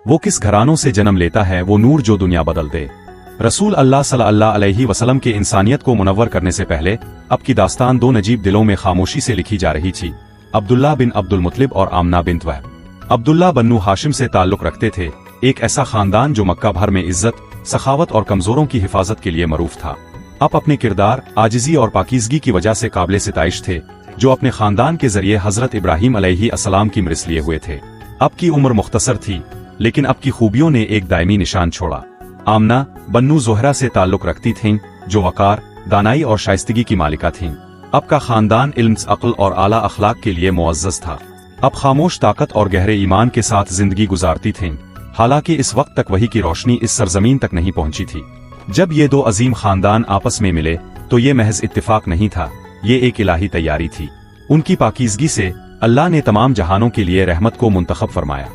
वो किस घरानों से जन्म लेता है, वो नूर जो दुनिया बदल दे। रसूल अल्लाह सल्लल्लाहु अलैहि वसल्लम के इंसानियत को मुनव्वर करने से पहले अब की दास्तान दो नजीब दिलों में खामोशी से लिखी जा रही थी। अब्दुल्ला बिन अब्दुल मुत्तलिब और आमना बिन्त वहब। अब्दुल्ला बन्नू हाशिम से ताल्लुक रखते थे, एक ऐसा खानदान जो मक्का भर में इज्जत, सखावत और कमजोरों की हिफाजत के लिए मरूफ था। अब अपने किरदार, आजिजी और पाकीज़गी की वजह से काबिल सिताइश थे, जो अपने खानदान के जरिए हजरत इब्राहीम अलैहिस्सलाम की मिरस लिए हुए थे। अब की उम्र मुख्तसर थी, लेकिन अब की खूबियों ने एक दायमी निशान छोड़ा। आमना बन्नू ज़ोहरा से ताल्लुक रखती थीं, जो वकार, दानाई और शाइस्तगी की मालिका थीं। अब का खानदान इल्म, अक्ल और आला अखलाक के लिए मुअज़्ज़ज़ था। अब खामोश ताकत और गहरे ईमान के साथ जिंदगी गुजारती थीं। हालांकि इस वक्त तक वही की रोशनी इस सरजमीन तक नहीं पहुंची थी। जब ये दो अजीम खानदान आपस में मिले तो ये महज इत्तिफाक नहीं था, ये एक इलाही तैयारी थी। उनकी पाकीज़गी से अल्लाह ने तमाम जहानों के लिए रहमत को मुंतखब फरमाया।